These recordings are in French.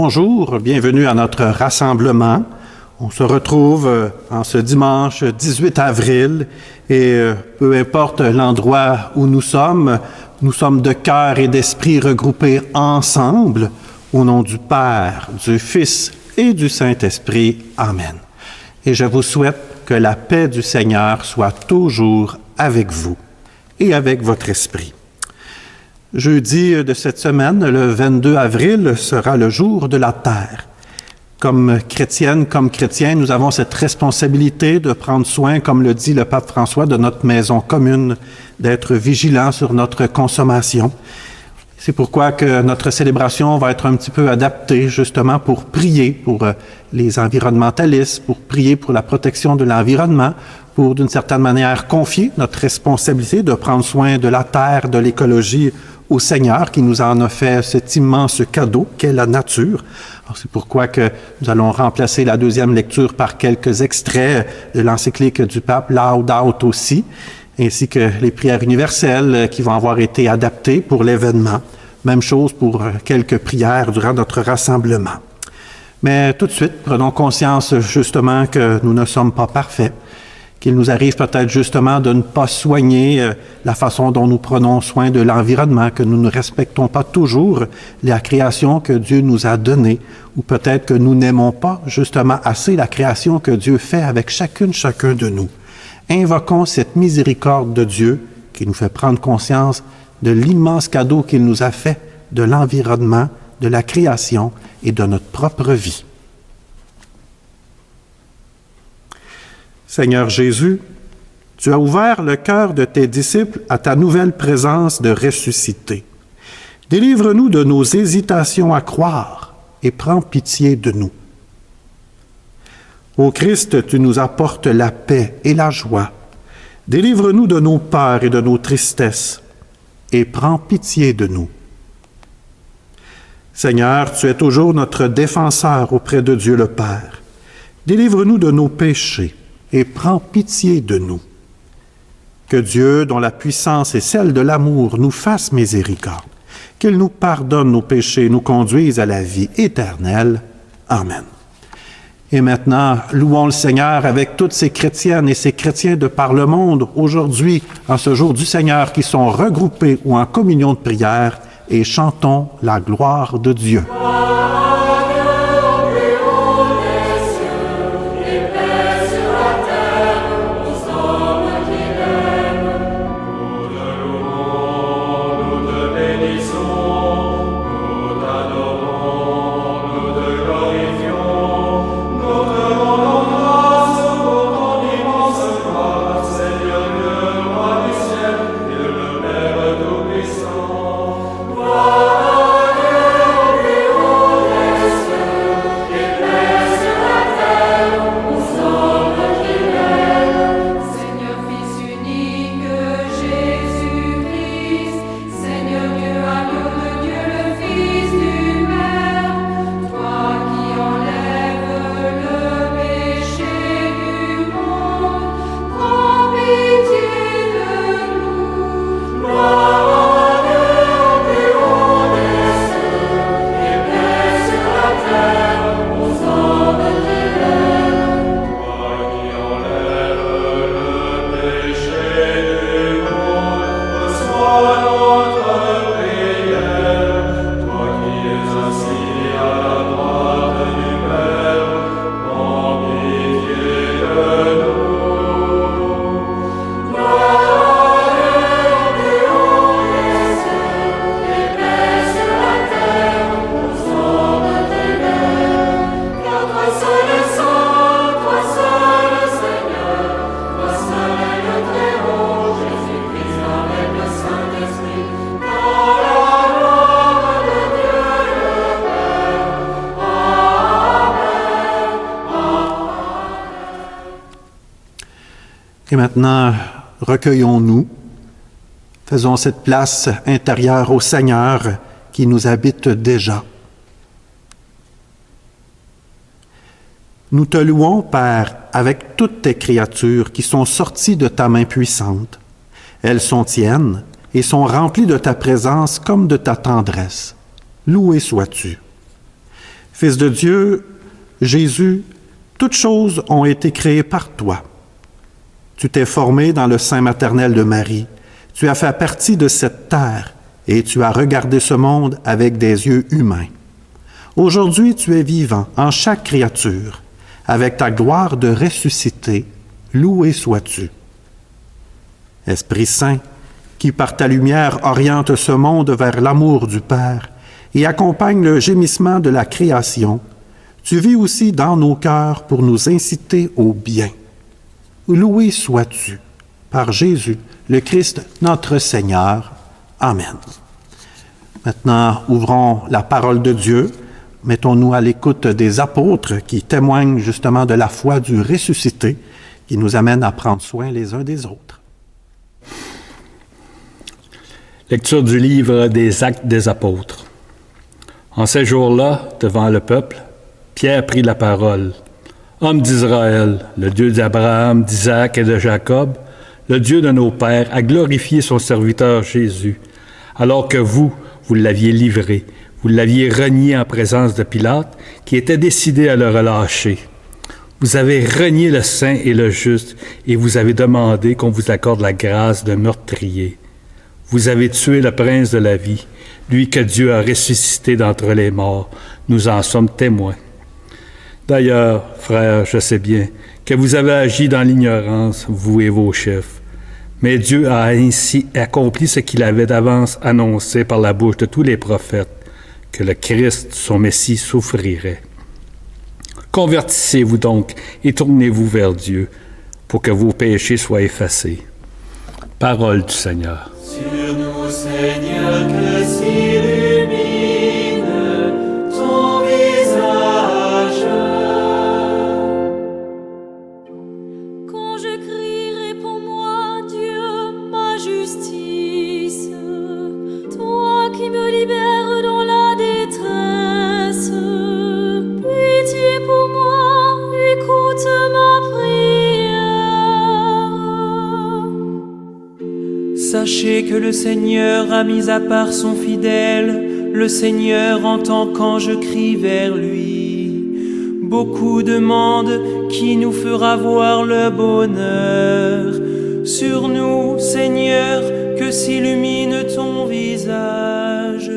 bonjour, bienvenue à notre rassemblement. On se retrouve en ce dimanche 18 avril et peu importe l'endroit où nous sommes de cœur et d'esprit regroupés ensemble au nom du Père, du Fils et du Saint-Esprit. Amen. Et je vous souhaite que la paix du Seigneur soit toujours avec vous et avec votre esprit. Jeudi de cette semaine, le 22 avril, sera le jour de la terre. Comme chrétiennes, comme chrétiens, nous avons cette responsabilité de prendre soin, comme le dit le pape François, de notre maison commune, d'être vigilants sur notre consommation. C'est pourquoi que notre célébration va être un petit peu adaptée justement pour prier pour les environnementalistes, pour prier pour la protection de l'environnement, pour d'une certaine manière confier notre responsabilité de prendre soin de la terre, de l'écologie au Seigneur qui nous en a fait cet immense cadeau qu'est la nature. Alors, c'est pourquoi que nous allons remplacer la deuxième lecture par quelques extraits de l'encyclique du pape Laudato aussi, ainsi que les prières universelles qui vont avoir été adaptées pour l'événement. Même chose pour quelques prières durant notre rassemblement. Mais tout de suite, prenons conscience justement que nous ne sommes pas parfaits, qu'il nous arrive peut-être justement de ne pas soigner la façon dont nous prenons soin de l'environnement, que nous ne respectons pas toujours la création que Dieu nous a donnée, ou peut-être que nous n'aimons pas justement assez la création que Dieu fait avec chacun de nous. Invoquons cette miséricorde de Dieu qui nous fait prendre conscience de l'immense cadeau qu'il nous a fait de l'environnement, de la création et de notre propre vie. Seigneur Jésus, tu as ouvert le cœur de tes disciples à ta nouvelle présence de ressuscité. Délivre-nous de nos hésitations à croire et prends pitié de nous. Ô Christ, tu nous apportes la paix et la joie. Délivre-nous de nos peurs et de nos tristesses et prends pitié de nous. Seigneur, tu es toujours notre défenseur auprès de Dieu le Père. Délivre-nous de nos péchés et prends pitié de nous. Que Dieu, dont la puissance est celle de l'amour, nous fasse miséricorde, qu'il nous pardonne nos péchés et nous conduise à la vie éternelle. Amen. Et maintenant, louons le Seigneur avec toutes ces chrétiennes et ces chrétiens de par le monde, aujourd'hui, en ce jour du Seigneur, qui sont regroupés ou en communion de prière, et chantons la gloire de Dieu. Et maintenant, recueillons-nous, faisons cette place intérieure au Seigneur qui nous habite déjà. Nous te louons, Père, avec toutes tes créatures qui sont sorties de ta main puissante. Elles sont tiennes et sont remplies de ta présence comme de ta tendresse. Loué sois-tu. Fils de Dieu, Jésus, toutes choses ont été créées par toi. Tu t'es formé dans le sein maternel de Marie. Tu as fait partie de cette terre et tu as regardé ce monde avec des yeux humains. Aujourd'hui, tu es vivant en chaque créature. Avec ta gloire de ressuscité, loué sois-tu. Esprit Saint, qui par ta lumière oriente ce monde vers l'amour du Père et accompagne le gémissement de la création, tu vis aussi dans nos cœurs pour nous inciter au bien. Loué sois-tu par Jésus, le Christ, notre Seigneur. Amen. Maintenant, ouvrons la parole de Dieu. Mettons-nous à l'écoute des apôtres qui témoignent justement de la foi du ressuscité, qui nous amène à prendre soin les uns des autres. Lecture du livre des Actes des Apôtres. En ces jours-là, devant le peuple, Pierre prit la parole. « Homme d'Israël, le Dieu d'Abraham, d'Isaac et de Jacob, le Dieu de nos pères, a glorifié son serviteur Jésus, alors que vous l'aviez livré. Vous l'aviez renié en présence de Pilate, qui était décidé à le relâcher. Vous avez renié le saint et le juste, et vous avez demandé qu'on vous accorde la grâce de meurtrier. Vous avez tué le prince de la vie, lui que Dieu a ressuscité d'entre les morts. Nous en sommes témoins. D'ailleurs, frères, je sais bien que vous avez agi dans l'ignorance, vous et vos chefs. Mais Dieu a ainsi accompli ce qu'il avait d'avance annoncé par la bouche de tous les prophètes, que le Christ, son Messie, souffrirait. Convertissez-vous donc et tournez-vous vers Dieu pour que vos péchés soient effacés. Parole du Seigneur. Sur nous, Seigneur, que s'illumine ton visage. Quand je crie, réponds-moi, Dieu, ma justice. Toi qui me libères dans la détresse, pitié pour moi, écoute ma prière. Sachez que le Seigneur a mis à part son fidèle, le Seigneur entend quand je crie vers lui. Beaucoup demandent qui nous fera voir le bonheur. Sur nous, Seigneur, que s'illumine ton visage.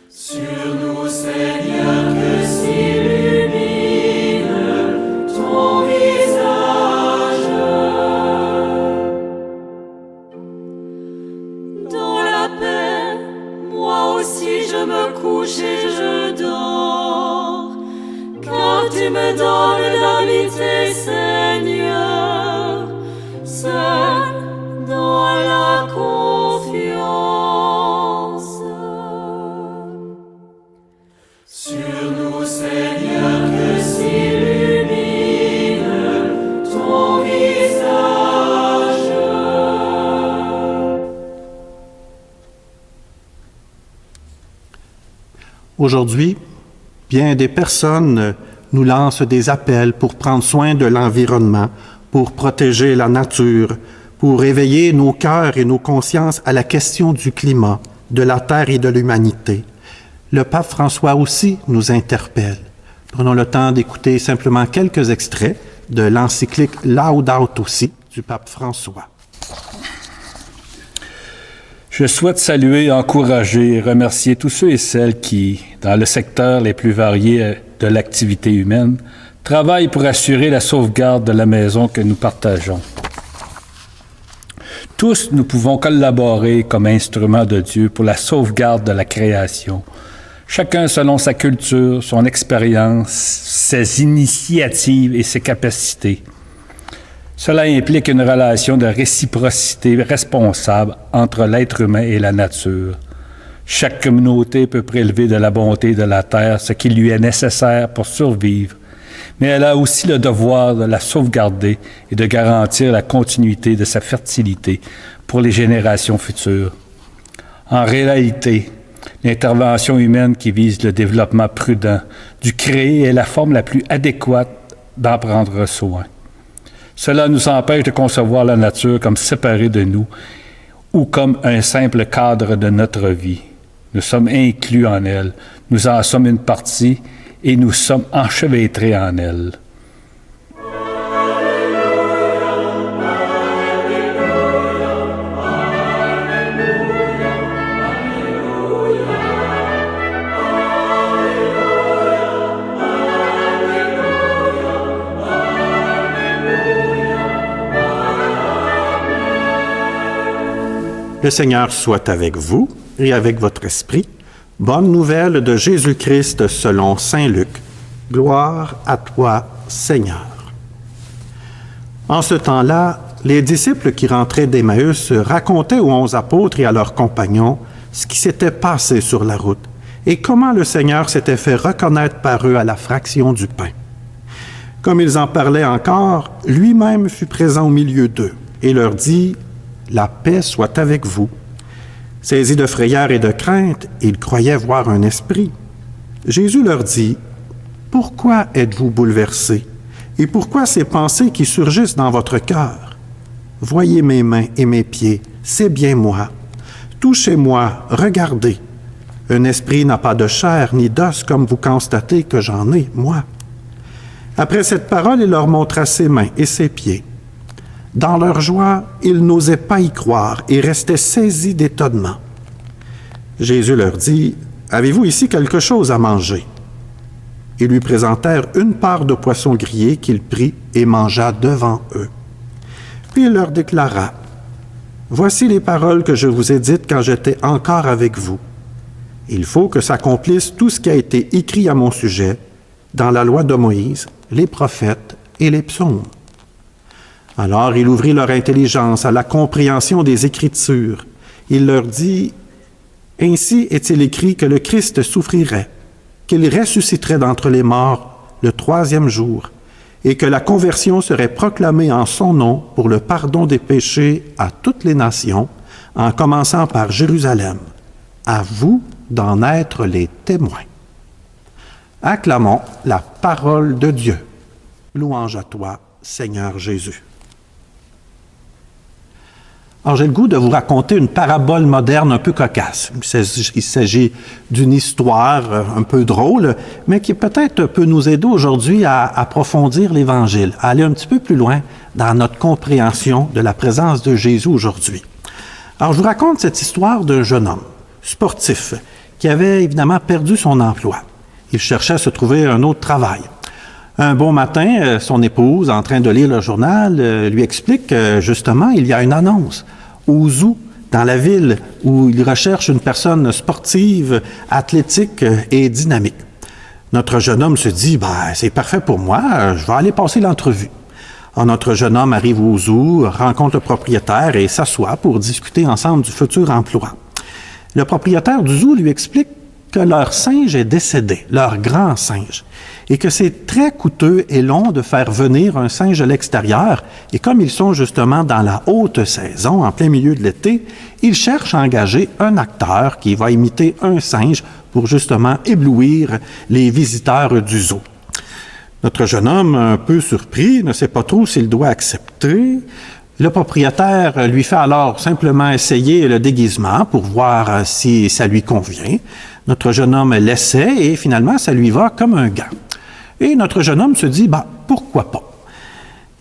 Sur nous, Seigneur, que s'illumine ton visage. Dans la paix, moi aussi je me couche et je dors, car tu me donnes d'habiter, Seigneur, seul dans la confiance. Sur nous, Seigneur, que s'illumine ton visage. Aujourd'hui, bien des personnes nous lancent des appels pour prendre soin de l'environnement, pour protéger la nature, pour éveiller nos cœurs et nos consciences à la question du climat, de la terre et de l'humanité. Le pape François aussi nous interpelle. Prenons le temps d'écouter simplement quelques extraits de l'encyclique Laudato Si du pape François. Je souhaite saluer, encourager et remercier tous ceux et celles qui, dans le secteur les plus variés de l'activité humaine, travaillent pour assurer la sauvegarde de la maison que nous partageons. Tous, nous pouvons collaborer comme instruments de Dieu pour la sauvegarde de la création, chacun selon sa culture, son expérience, ses initiatives et ses capacités. Cela implique une relation de réciprocité responsable entre l'être humain et la nature. Chaque communauté peut prélever de la bonté de la terre ce qui lui est nécessaire pour survivre, mais elle a aussi le devoir de la sauvegarder et de garantir la continuité de sa fertilité pour les générations futures. En réalité, l'intervention humaine qui vise le développement prudent du créé est la forme la plus adéquate d'en prendre soin. Cela nous empêche de concevoir la nature comme séparée de nous ou comme un simple cadre de notre vie. Nous sommes inclus en elle. nous en sommes une partie et nous sommes enchevêtrés en elle. Le Seigneur soit avec vous et avec votre esprit. Bonne nouvelle de Jésus-Christ selon saint Luc. Gloire à toi, Seigneur. En ce temps-là, les disciples qui rentraient d'Emmaüs racontaient aux 11 apôtres et à leurs compagnons ce qui s'était passé sur la route et comment le Seigneur s'était fait reconnaître par eux à la fraction du pain. Comme ils en parlaient encore, lui-même fut présent au milieu d'eux et leur dit « La paix soit avec vous ». Saisis de frayeur et de crainte, ils croyaient voir un esprit. Jésus leur dit « Pourquoi êtes-vous bouleversés? Et pourquoi ces pensées qui surgissent dans votre cœur? Voyez mes mains et mes pieds, c'est bien moi. Touchez-moi, regardez. Un esprit n'a pas de chair ni d'os comme vous constatez que j'en ai, moi. » Après cette parole, il leur montra ses mains et ses pieds. Dans leur joie, ils n'osaient pas y croire et restaient saisis d'étonnement. Jésus leur dit, « Avez-vous ici quelque chose à manger? » Ils lui présentèrent une part de poisson grillé qu'il prit et mangea devant eux. Puis il leur déclara, « Voici les paroles que je vous ai dites quand j'étais encore avec vous. Il faut que s'accomplisse tout ce qui a été écrit à mon sujet dans la loi de Moïse, les prophètes et les psaumes. » Alors il ouvrit leur intelligence à la compréhension des Écritures. Il leur dit, « Ainsi est-il écrit que le Christ souffrirait, qu'il ressusciterait d'entre les morts le 3e jour, et que la conversion serait proclamée en son nom pour le pardon des péchés à toutes les nations, en commençant par Jérusalem. À vous d'en être les témoins. » Acclamons la parole de Dieu. Louange à toi, Seigneur Jésus. Alors, j'ai le goût de vous raconter une parabole moderne un peu cocasse. Il s'agit d'une histoire un peu drôle, mais qui peut-être peut nous aider aujourd'hui à approfondir l'Évangile, à aller un petit peu plus loin dans notre compréhension de la présence de Jésus aujourd'hui. Alors, je vous raconte cette histoire d'un jeune homme, sportif, qui avait évidemment perdu son emploi. Il cherchait à se trouver un autre travail. Un bon matin, son épouse, en train de lire le journal, lui explique que, justement, il y a une annonce au zoo, dans la ville, où il recherche une personne sportive, athlétique et dynamique. Notre jeune homme se dit, « c'est parfait pour moi, je vais aller passer l'entrevue. » Alors, notre jeune homme arrive au zoo, rencontre le propriétaire et s'assoit pour discuter ensemble du futur emploi. Le propriétaire du zoo lui explique que leur singe est décédé, leur grand singe, et que c'est très coûteux et long de faire venir un singe de l'extérieur. Et comme ils sont justement dans la haute saison, en plein milieu de l'été, ils cherchent à engager un acteur qui va imiter un singe pour justement éblouir les visiteurs du zoo. Notre jeune homme, un peu surpris, ne sait pas trop s'il doit accepter. Le propriétaire lui fait alors simplement essayer le déguisement pour voir si ça lui convient. Notre jeune homme l'essaie et finalement, ça lui va comme un gant. Et notre jeune homme se dit, pourquoi pas?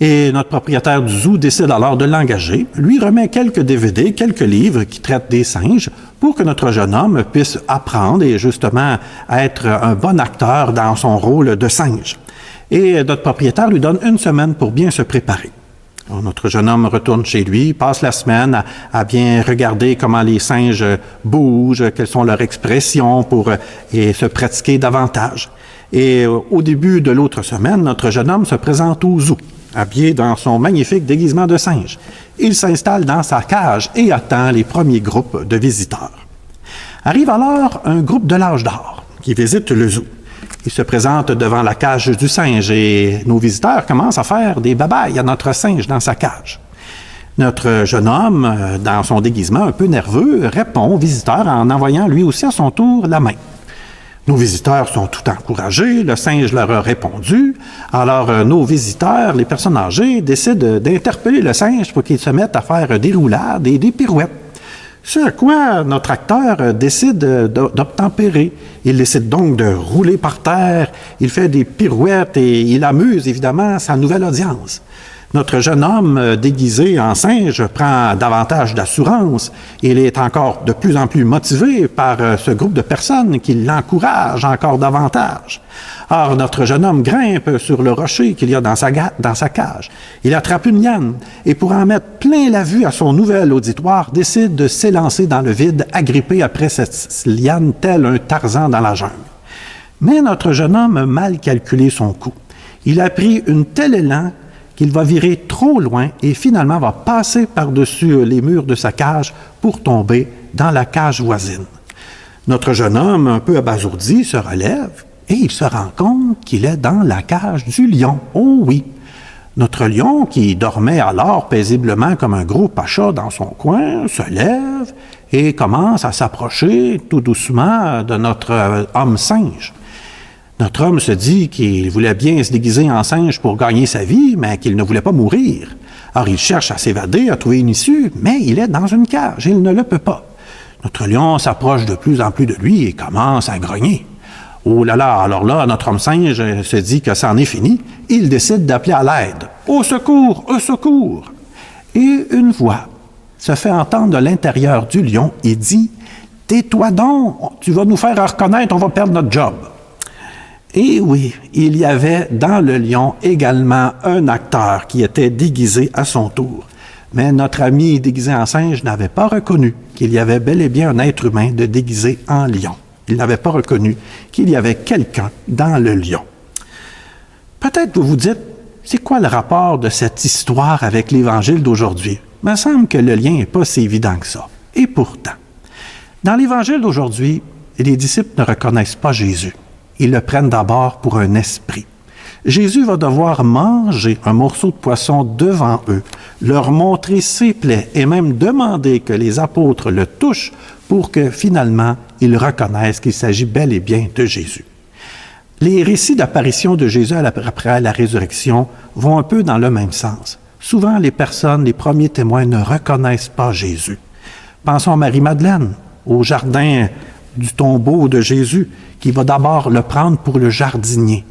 Et notre propriétaire du zoo décide alors de l'engager, lui remet quelques DVD, quelques livres qui traitent des singes pour que notre jeune homme puisse apprendre et justement être un bon acteur dans son rôle de singe. Et notre propriétaire lui donne 1 semaine pour bien se préparer. Alors, notre jeune homme retourne chez lui, passe la semaine à bien regarder comment les singes bougent, quelles sont leurs expressions pour se pratiquer davantage. Et au début de l'autre semaine, notre jeune homme se présente au zoo, habillé dans son magnifique déguisement de singe. Il s'installe dans sa cage et attend les premiers groupes de visiteurs. Arrive alors un groupe de l'âge d'or qui visite le zoo. Il se présente devant la cage du singe et nos visiteurs commencent à faire des babayes à notre singe dans sa cage. Notre jeune homme, dans son déguisement un peu nerveux, répond aux visiteurs en envoyant lui aussi à son tour la main. Nos visiteurs sont tout encouragés, le singe leur a répondu. Alors, nos visiteurs, les personnes âgées, décident d'interpeller le singe pour qu'il se mette à faire des roulades et des pirouettes. Ce à quoi notre acteur décide d'obtempérer. Il décide donc de rouler par terre, il fait des pirouettes et il amuse évidemment sa nouvelle audience. Notre jeune homme déguisé en singe prend davantage d'assurance. Il est encore de plus en plus motivé par ce groupe de personnes qui l'encouragent encore davantage. Or, notre jeune homme grimpe sur le rocher qu'il y a dans sa cage. Il attrape une liane et pour en mettre plein la vue à son nouvel auditoire, décide de s'élancer dans le vide, agrippé après cette liane tel un Tarzan dans la jungle. Mais notre jeune homme a mal calculé son coup. Il a pris une telle élan qu'il va virer trop loin et finalement va passer par-dessus les murs de sa cage pour tomber dans la cage voisine. Notre jeune homme, un peu abasourdi, se relève et il se rend compte qu'il est dans la cage du lion. Oh oui! Notre lion, qui dormait alors paisiblement comme un gros pacha dans son coin, se lève et commence à s'approcher tout doucement de notre homme singe. Notre homme se dit qu'il voulait bien se déguiser en singe pour gagner sa vie, mais qu'il ne voulait pas mourir. Alors il cherche à s'évader, à trouver une issue, mais il est dans une cage, il ne le peut pas. Notre lion s'approche de plus en plus de lui et commence à grogner. Oh là là, alors là, notre homme singe se dit que c'en est fini. Il décide d'appeler à l'aide. « Au secours! Au secours! » Et une voix se fait entendre de l'intérieur du lion et dit « Tais-toi donc, tu vas nous faire reconnaître, on va perdre notre job. » Et oui, il y avait dans le lion également un acteur qui était déguisé à son tour. Mais notre ami déguisé en singe n'avait pas reconnu qu'il y avait bel et bien un être humain de déguisé en lion. Il n'avait pas reconnu qu'il y avait quelqu'un dans le lion. Peut-être vous vous dites, c'est quoi le rapport de cette histoire avec l'Évangile d'aujourd'hui? Il me semble que le lien n'est pas si évident que ça. Et pourtant, dans l'Évangile d'aujourd'hui, les disciples ne reconnaissent pas Jésus. Ils le prennent d'abord pour un esprit. Jésus va devoir manger un morceau de poisson devant eux, leur montrer ses plaies et même demander que les apôtres le touchent pour que finalement ils reconnaissent qu'il s'agit bel et bien de Jésus. Les récits d'apparition de Jésus après la résurrection vont un peu dans le même sens. Souvent, les premiers témoins ne reconnaissent pas Jésus. Pensons à Marie-Madeleine, au jardin du tombeau de Jésus, qui va d'abord le prendre pour le jardinier.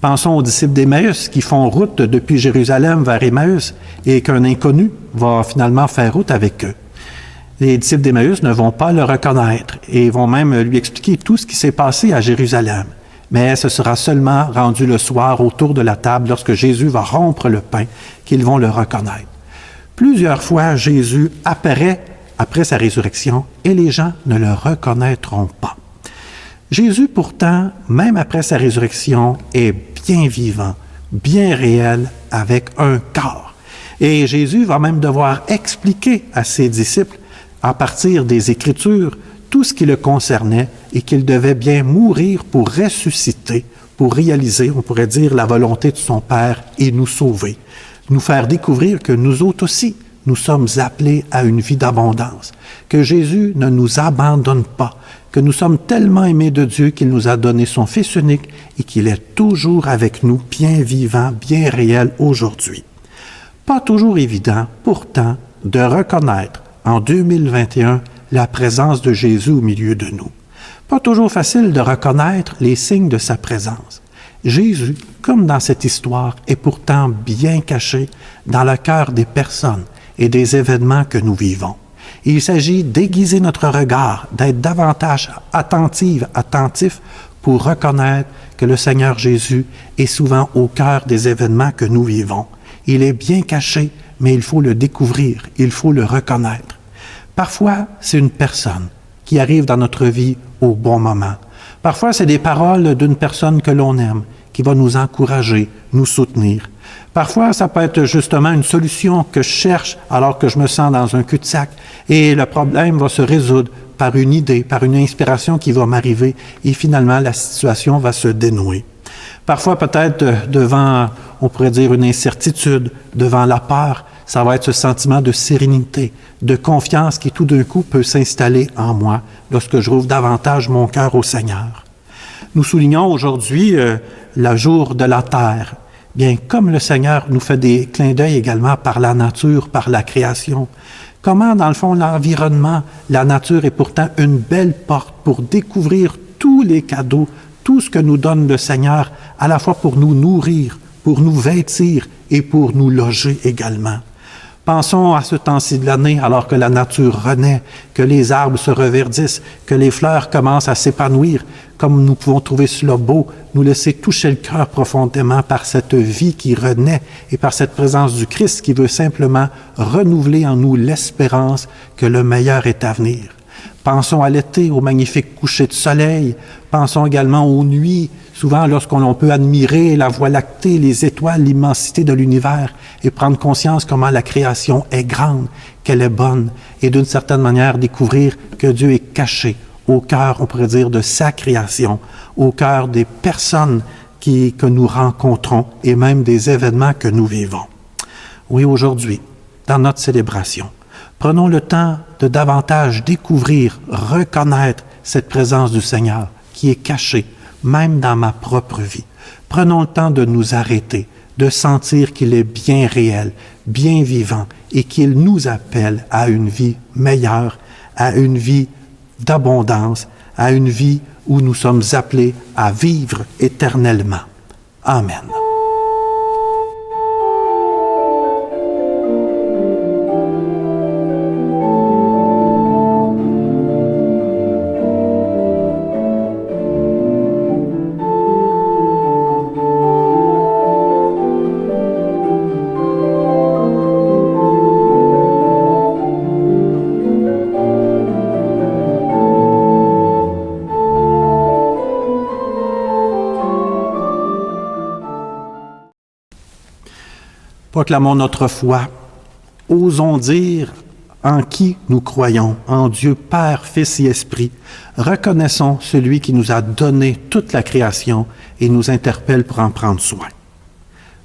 Pensons aux disciples d'Emmaüs qui font route depuis Jérusalem vers Emmaüs et qu'un inconnu va finalement faire route avec eux. Les disciples d'Emmaüs ne vont pas le reconnaître et vont même lui expliquer tout ce qui s'est passé à Jérusalem. Mais ce sera seulement rendu le soir autour de la table lorsque Jésus va rompre le pain qu'ils vont le reconnaître. Plusieurs fois, Jésus apparaît après sa résurrection et les gens ne le reconnaîtront pas. Jésus, pourtant, même après sa résurrection, est bien vivant, bien réel, avec un corps. Et Jésus va même devoir expliquer à ses disciples, à partir des Écritures, tout ce qui le concernait et qu'il devait bien mourir pour ressusciter, pour réaliser, on pourrait dire, la volonté de son Père et nous sauver, nous faire découvrir que nous autres aussi, nous sommes appelés à une vie d'abondance, que Jésus ne nous abandonne pas, que nous sommes tellement aimés de Dieu qu'il nous a donné son Fils unique et qu'il est toujours avec nous, bien vivant, bien réel aujourd'hui. Pas toujours évident, pourtant, de reconnaître en 2021 la présence de Jésus au milieu de nous. Pas toujours facile de reconnaître les signes de sa présence. Jésus, comme dans cette histoire, est pourtant bien caché dans le cœur des personnes et des événements que nous vivons. Il s'agit d'aiguiser notre regard, d'être davantage attentif pour reconnaître que le Seigneur Jésus est souvent au cœur des événements que nous vivons. Il est bien caché, mais il faut le découvrir, il faut le reconnaître. Parfois, c'est une personne qui arrive dans notre vie au bon moment. Parfois, c'est des paroles d'une personne que l'on aime, qui va nous encourager, nous soutenir. Parfois, ça peut être justement une solution que je cherche alors que je me sens dans un cul-de-sac et le problème va se résoudre par une idée, par une inspiration qui va m'arriver et finalement la situation va se dénouer. Parfois, peut-être devant, on pourrait dire, une incertitude, devant la peur, ça va être ce sentiment de sérénité, de confiance qui tout d'un coup peut s'installer en moi lorsque je rouvre davantage mon cœur au Seigneur. Nous soulignons aujourd'hui le jour de la terre. Bien, comme le Seigneur nous fait des clins d'œil également par la nature, par la création, Comment, dans le fond, l'environnement, la nature est pourtant une belle porte pour découvrir tous les cadeaux, tout ce que nous donne le Seigneur, à la fois pour nous nourrir, pour nous vêtir et pour nous loger également. Pensons à ce temps-ci de l'année, alors que la nature renaît, que les arbres se reverdissent, que les fleurs commencent à s'épanouir, comme nous pouvons trouver cela beau, nous laisser toucher le cœur profondément par cette vie qui renaît et par cette présence du Christ qui veut simplement renouveler en nous l'espérance que le meilleur est à venir. Pensons à l'été, au magnifique coucher de soleil. Pensons également aux nuits, souvent lorsqu'on peut admirer la Voie lactée, les étoiles, l'immensité de l'univers et prendre conscience comment la création est grande, qu'elle est bonne et d'une certaine manière découvrir que Dieu est caché au cœur, on pourrait dire, de sa création, au cœur des personnes que nous rencontrons et même des événements que nous vivons. Oui, aujourd'hui, dans notre célébration, prenons le temps de davantage découvrir, reconnaître cette présence du Seigneur qui est cachée, même dans ma propre vie. Prenons le temps de nous arrêter, de sentir qu'il est bien réel, bien vivant et qu'il nous appelle à une vie meilleure, à une vie d'abondance, à une vie où nous sommes appelés à vivre éternellement. Amen. Proclamons notre foi. Osons dire en qui nous croyons, en Dieu Père, Fils et Esprit. Reconnaissons celui qui nous a donné toute la création et nous interpelle pour en prendre soin.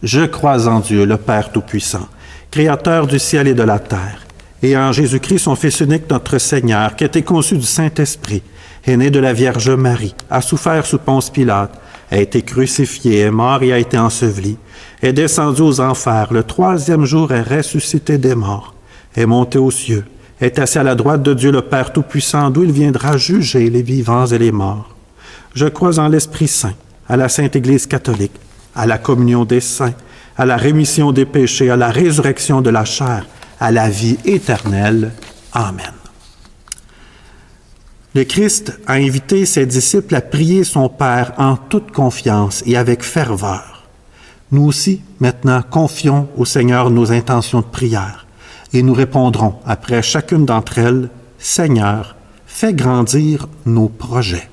Je crois en Dieu, le Père Tout-Puissant, Créateur du ciel et de la terre, et en Jésus-Christ, son Fils unique, notre Seigneur, qui a été conçu du Saint-Esprit, est né de la Vierge Marie, a souffert sous Ponce Pilate, a été crucifié, est mort et a été enseveli, est descendu aux enfers, le 3e jour est ressuscité des morts, est monté aux cieux, est assis à la droite de Dieu le Père Tout-Puissant, d'où il viendra juger les vivants et les morts. Je crois en l'Esprit Saint, à la Sainte Église catholique, à la communion des saints, à la rémission des péchés, à la résurrection de la chair, à la vie éternelle. Amen. Le Christ a invité ses disciples à prier son Père en toute confiance et avec ferveur. Nous aussi, maintenant, confions au Seigneur nos intentions de prière et nous répondrons après chacune d'entre elles, « Seigneur, fais grandir nos projets. »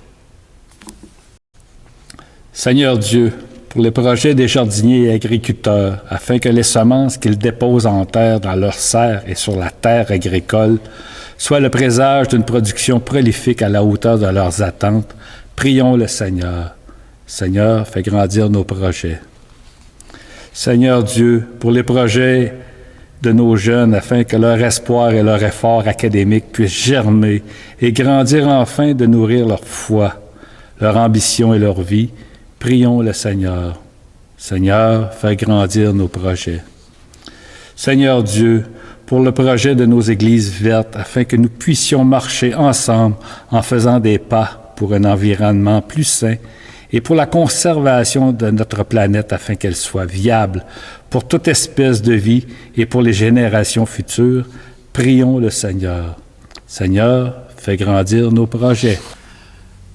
Seigneur Dieu, pour les projets des jardiniers et agriculteurs, afin que les semences qu'ils déposent en terre dans leurs serres et sur la terre agricole soient le présage d'une production prolifique à la hauteur de leurs attentes, prions le Seigneur. Seigneur, fais grandir nos projets. Seigneur Dieu, pour les projets de nos jeunes, afin que leur espoir et leur effort académique puissent germer et grandir enfin de nourrir leur foi, leur ambition et leur vie, prions le Seigneur. Seigneur, fais grandir nos projets. Seigneur Dieu, pour le projet de nos églises vertes, afin que nous puissions marcher ensemble en faisant des pas pour un environnement plus sain et pour la conservation de notre planète afin qu'elle soit viable pour toute espèce de vie et pour les générations futures, prions le Seigneur. Seigneur, fais grandir nos projets.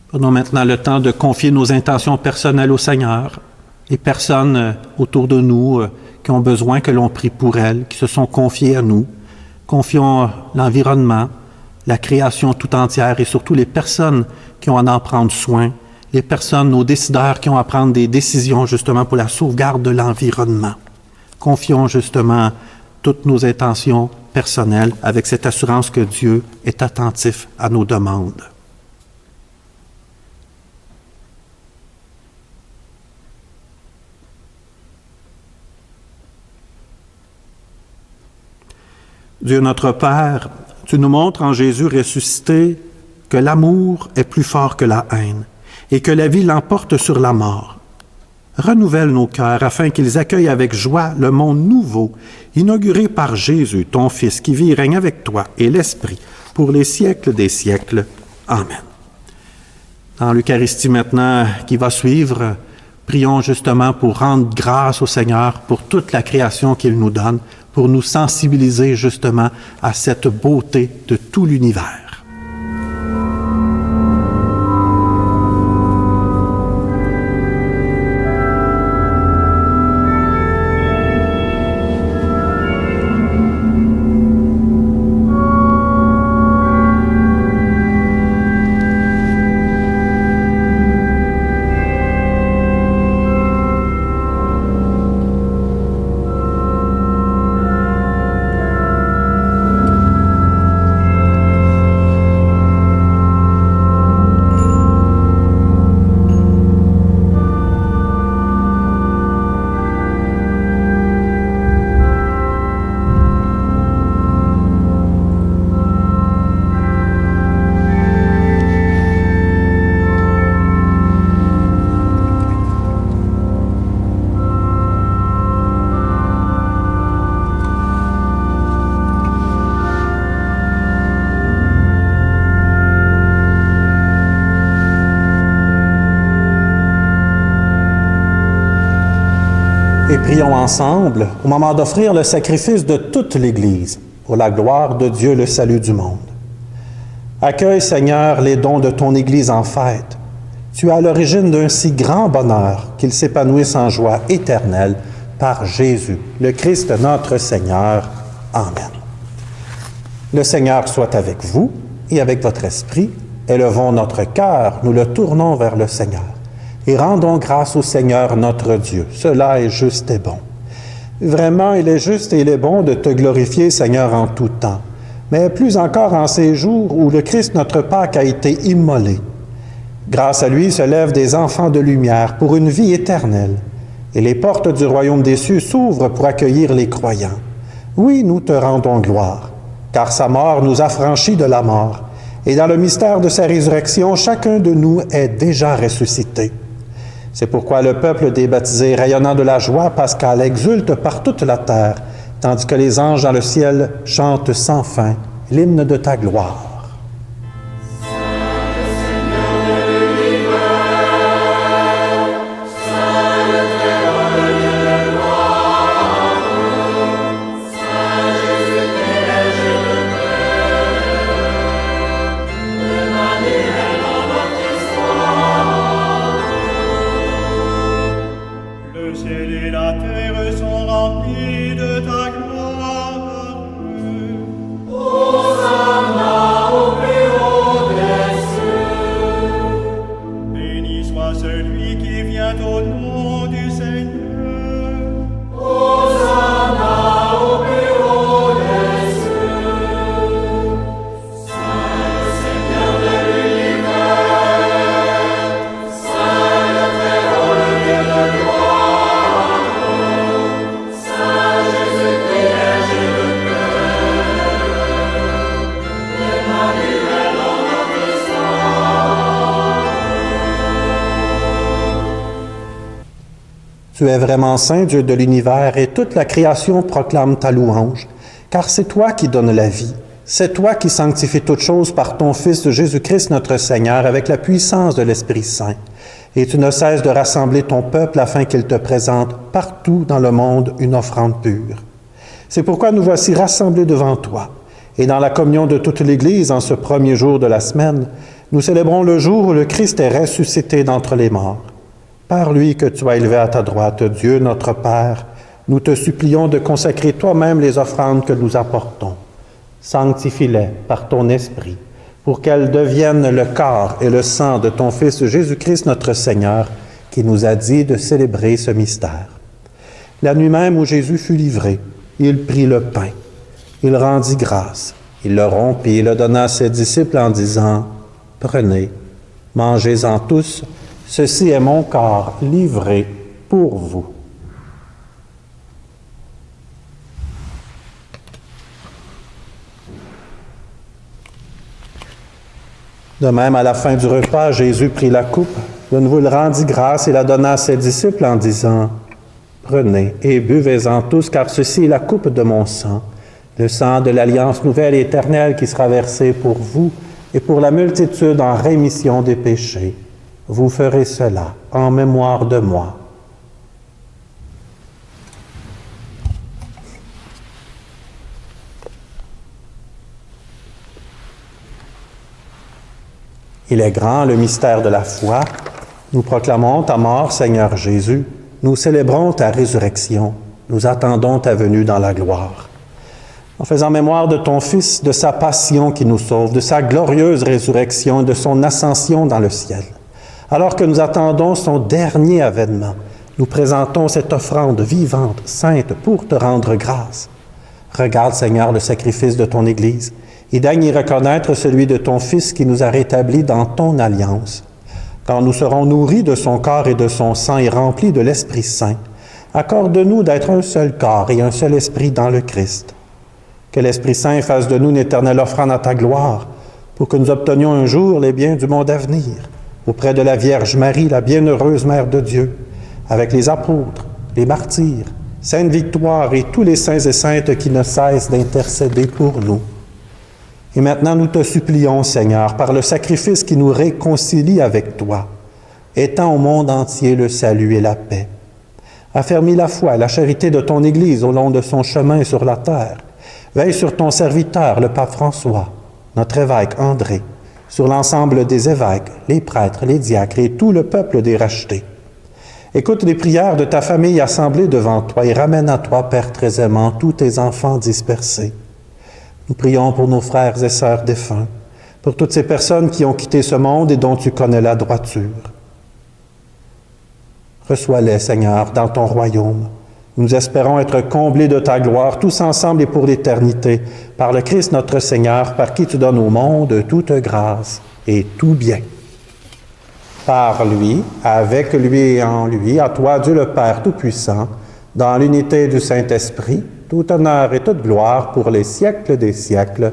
Prenons maintenant le temps de confier nos intentions personnelles au Seigneur. Les personnes autour de nous qui ont besoin que l'on prie pour elles, qui se sont confiées à nous. Confions l'environnement, la création tout entière et surtout les personnes qui ont à en prendre soin, les personnes, nos décideurs qui ont à prendre des décisions justement pour la sauvegarde de l'environnement. Confions justement toutes nos intentions personnelles avec cette assurance que Dieu est attentif à nos demandes. Dieu notre Père, tu nous montres en Jésus ressuscité que l'amour est plus fort que la haine et que la vie l'emporte sur la mort. Renouvelle nos cœurs afin qu'ils accueillent avec joie le monde nouveau, inauguré par Jésus, ton Fils, qui vit et règne avec toi et l'Esprit pour les siècles des siècles. Amen. Dans l'Eucharistie maintenant qui va suivre, prions justement pour rendre grâce au Seigneur pour toute la création qu'il nous donne, pour nous sensibiliser justement à cette beauté de tout l'univers. Et prions ensemble au moment d'offrir le sacrifice de toute l'Église pour la gloire de Dieu, le salut du monde. Accueille, Seigneur, les dons de ton Église en fête. Tu es à l'origine d'un si grand bonheur qu'il s'épanouisse en joie éternelle par Jésus, le Christ notre Seigneur. Amen. Le Seigneur soit avec vous et avec votre esprit. Élevons notre cœur, nous le tournons vers le Seigneur. Et rendons grâce au Seigneur notre Dieu. Cela est juste et bon. Vraiment, il est juste et il est bon de te glorifier, Seigneur, en tout temps, mais plus encore en ces jours où le Christ notre Pâque a été immolé. Grâce à lui se lèvent des enfants de lumière pour une vie éternelle, et les portes du royaume des cieux s'ouvrent pour accueillir les croyants. Oui, nous te rendons gloire, car sa mort nous a franchis de la mort, et dans le mystère de sa résurrection, chacun de nous est déjà ressuscité. C'est pourquoi le peuple des baptisés, rayonnant de la joie pascale, exulte par toute la terre, tandis que les anges dans le ciel chantent sans fin l'hymne de ta gloire. Tu es vraiment saint, Dieu de l'univers, et toute la création proclame ta louange, car c'est toi qui donnes la vie. C'est toi qui sanctifies toutes choses par ton Fils Jésus-Christ notre Seigneur, avec la puissance de l'Esprit Saint. Et tu ne cesses de rassembler ton peuple afin qu'il te présente partout dans le monde une offrande pure. C'est pourquoi nous voici rassemblés devant toi. Et dans la communion de toute l'Église, en ce premier jour de la semaine, nous célébrons le jour où le Christ est ressuscité d'entre les morts. Par lui que tu as élevé à ta droite, Dieu notre Père, nous te supplions de consacrer toi-même les offrandes que nous apportons. Sanctifie-les par ton Esprit, pour qu'elles deviennent le corps et le sang de ton Fils Jésus-Christ notre Seigneur, qui nous a dit de célébrer ce mystère. La nuit même où Jésus fut livré, il prit le pain, il rendit grâce, il le rompit et le donna à ses disciples en disant « Prenez, mangez-en tous, ceci est mon corps livré pour vous. » De même, à la fin du repas, Jésus prit la coupe, de vous le rendit grâce et la donna à ses disciples en disant, « Prenez et buvez-en tous, car ceci est la coupe de mon sang, le sang de l'alliance nouvelle et éternelle qui sera versé pour vous et pour la multitude en rémission des péchés. Vous ferez cela en mémoire de moi. » Il est grand le mystère de la foi. Nous proclamons ta mort, Seigneur Jésus. Nous célébrons ta résurrection. Nous attendons ta venue dans la gloire. En faisant mémoire de ton Fils, de sa passion qui nous sauve, de sa glorieuse résurrection, de son ascension dans le ciel. Alors que nous attendons son dernier avènement, nous présentons cette offrande vivante, sainte, pour te rendre grâce. Regarde, Seigneur, le sacrifice de ton Église, et daigne y reconnaître celui de ton Fils qui nous a rétablis dans ton alliance. Quand nous serons nourris de son corps et de son sang et remplis de l'Esprit Saint, accorde-nous d'être un seul corps et un seul esprit dans le Christ. Que l'Esprit Saint fasse de nous une éternelle offrande à ta gloire, pour que nous obtenions un jour les biens du monde à venir, auprès de la Vierge Marie, la bienheureuse Mère de Dieu, avec les apôtres, les martyrs, Sainte Victoire et tous les saints et saintes qui ne cessent d'intercéder pour nous. Et maintenant, nous te supplions, Seigneur, par le sacrifice qui nous réconcilie avec toi, étends au monde entier le salut et la paix. Affermis la foi et la charité de ton Église au long de son chemin sur la terre. Veille sur ton serviteur, le pape François, notre évêque André, sur l'ensemble des évêques, les prêtres, les diacres et tout le peuple des rachetés. Écoute les prières de ta famille assemblée devant toi et ramène à toi, Père très aimant, tous tes enfants dispersés. Nous prions pour nos frères et sœurs défunts, pour toutes ces personnes qui ont quitté ce monde et dont tu connais la droiture. Reçois-les, Seigneur, dans ton royaume. Nous espérons être comblés de ta gloire, tous ensemble et pour l'éternité, par le Christ notre Seigneur, par qui tu donnes au monde toute grâce et tout bien. Par lui, avec lui et en lui, à toi, Dieu le Père Tout-Puissant, dans l'unité du Saint-Esprit, tout honneur et toute gloire pour les siècles des siècles.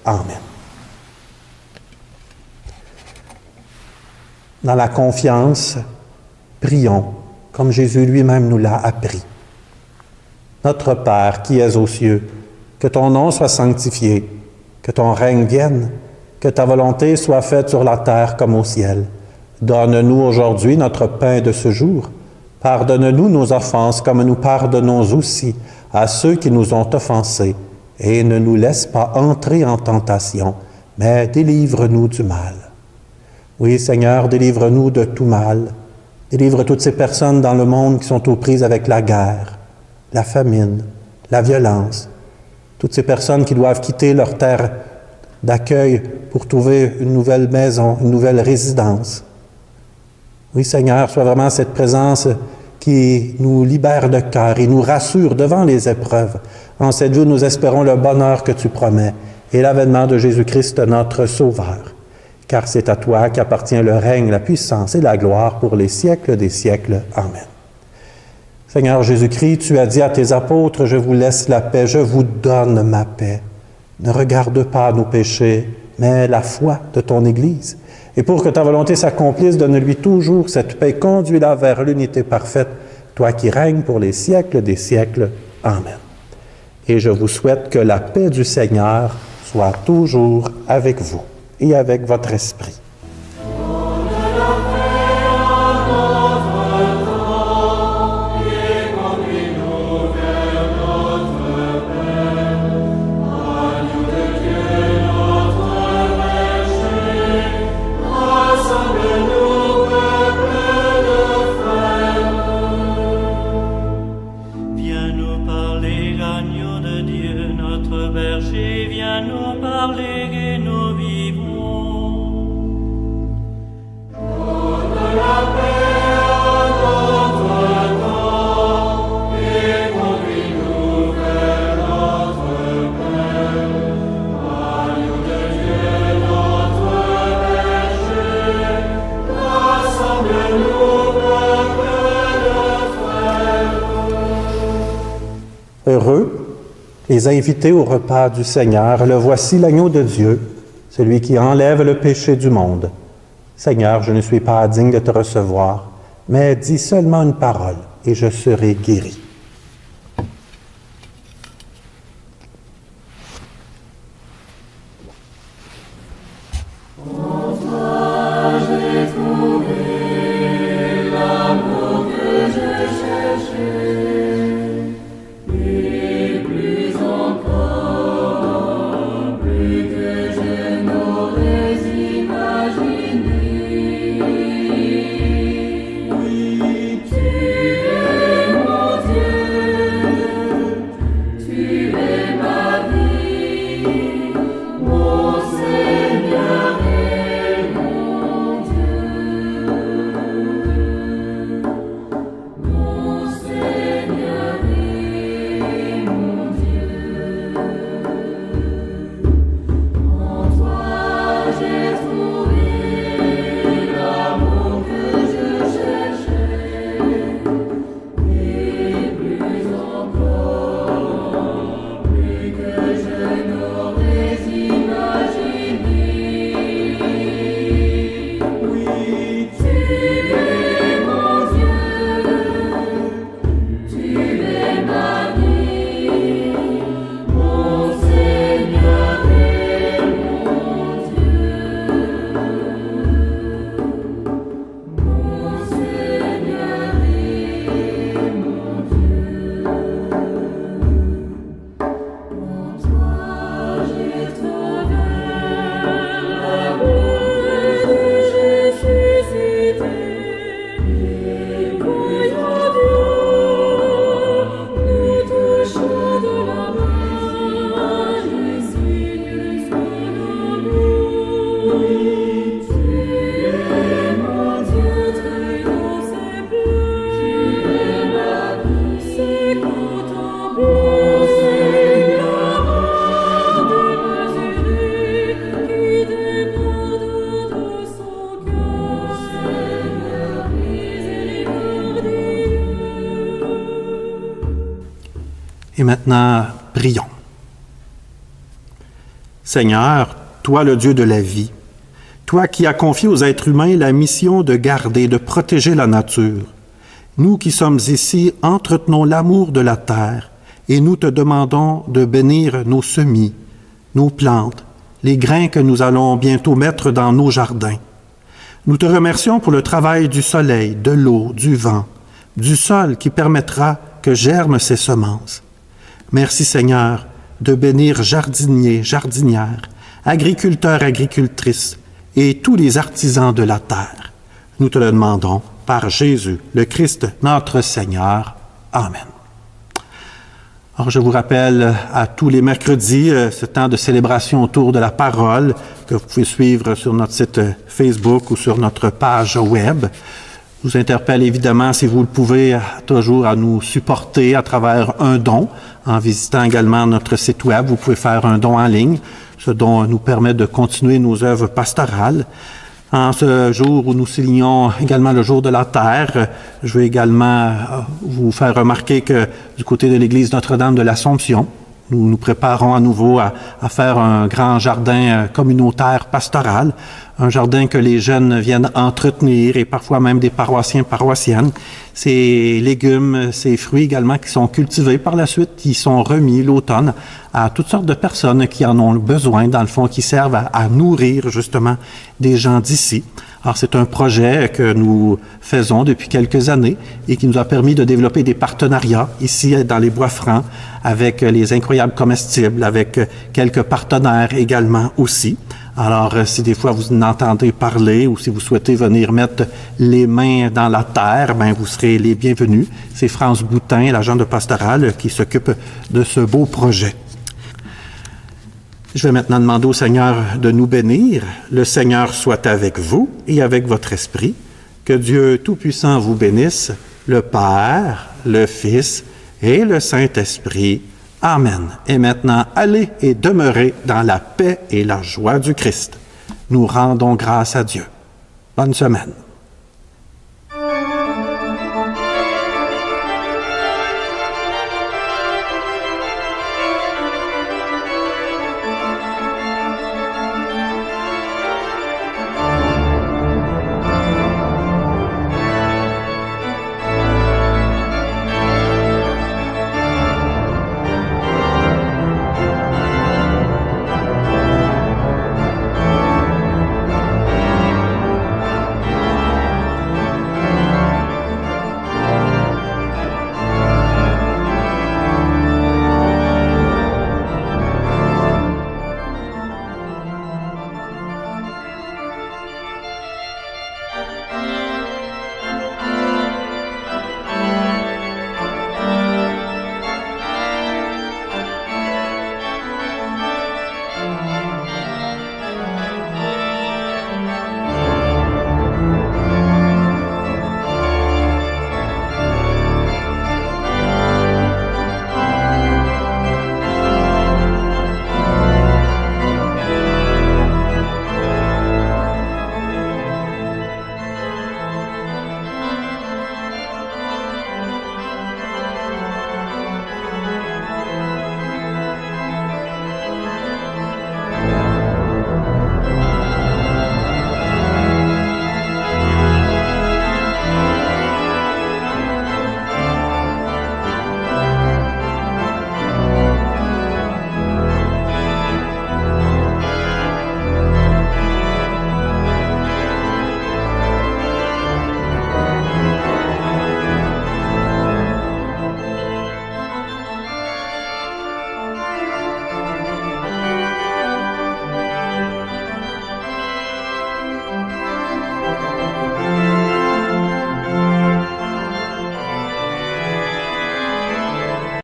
Amen. Dans la confiance, prions, comme Jésus lui-même nous l'a appris. Notre Père qui es aux cieux, que ton nom soit sanctifié, que ton règne vienne, que ta volonté soit faite sur la terre comme au ciel. Donne-nous aujourd'hui notre pain de ce jour. Pardonne-nous nos offenses comme nous pardonnons aussi à ceux qui nous ont offensés, et ne nous laisse pas entrer en tentation, mais délivre-nous du mal. Oui, Seigneur, délivre-nous de tout mal. Délivre toutes ces personnes dans le monde qui sont aux prises avec la guerre, la famine, la violence, toutes ces personnes qui doivent quitter leur terre d'accueil pour trouver une nouvelle maison, une nouvelle résidence. Oui, Seigneur, sois vraiment cette présence qui nous libère de cœur et nous rassure devant les épreuves. En cette vie, nous espérons le bonheur que tu promets et l'avènement de Jésus-Christ, notre Sauveur. Car c'est à toi qu'appartient le règne, la puissance et la gloire pour les siècles des siècles. Amen. Seigneur Jésus-Christ, tu as dit à tes apôtres, « Je vous laisse la paix, je vous donne ma paix. » Ne regarde pas nos péchés, mais la foi de ton Église. Et pour que ta volonté s'accomplisse, donne-lui toujours cette paix, conduis-la vers l'unité parfaite, toi qui règnes pour les siècles des siècles. Amen. Et je vous souhaite que la paix du Seigneur soit toujours avec vous et avec votre esprit. Heureux, les invités au repas du Seigneur, le voici l'agneau de Dieu, celui qui enlève le péché du monde. Seigneur, je ne suis pas digne de te recevoir, mais dis seulement une parole et je serai guéri. Et maintenant, prions. Seigneur, toi le Dieu de la vie, toi qui as confié aux êtres humains la mission de garder, de protéger la nature, nous qui sommes ici entretenons l'amour de la terre et nous te demandons de bénir nos semis, nos plantes, les grains que nous allons bientôt mettre dans nos jardins. Nous te remercions pour le travail du soleil, de l'eau, du vent, du sol qui permettra que germent ces semences. Merci Seigneur de bénir jardiniers, jardinières, agriculteurs, agricultrices et tous les artisans de la terre. Nous te le demandons par Jésus, le Christ, notre Seigneur. Amen. Alors, je vous rappelle à tous les mercredis ce temps de célébration autour de la parole que vous pouvez suivre sur notre site Facebook ou sur notre page web. Je vous interpelle évidemment, si vous le pouvez, toujours à nous supporter à travers un don. En visitant également notre site web, vous pouvez faire un don en ligne, ce don nous permet de continuer nos œuvres pastorales. En ce jour où nous soulignons également le jour de la Terre, je veux également vous faire remarquer que du côté de l'Église Notre-Dame de l'Assomption, nous nous préparons à nouveau à faire un grand jardin communautaire pastoral, un jardin que les jeunes viennent entretenir et parfois même des paroissiens, paroissiennes. Ces légumes, ces fruits également qui sont cultivés par la suite, qui sont remis l'automne à toutes sortes de personnes qui en ont besoin, dans le fond, qui servent à nourrir justement des gens d'ici. Alors, c'est un projet que nous faisons depuis quelques années et qui nous a permis de développer des partenariats ici dans les Bois-Francs avec les Incroyables Comestibles, avec quelques partenaires également aussi. Alors, si des fois vous en entendez parler ou si vous souhaitez venir mettre les mains dans la terre, ben vous serez les bienvenus. C'est France Boutin, l'agent de pastoral, qui s'occupe de ce beau projet. Je vais maintenant demander au Seigneur de nous bénir. Le Seigneur soit avec vous et avec votre esprit. Que Dieu Tout-Puissant vous bénisse, le Père, le Fils et le Saint-Esprit. Amen. Et maintenant, allez et demeurez dans la paix et la joie du Christ. Nous rendons grâce à Dieu. Bonne semaine.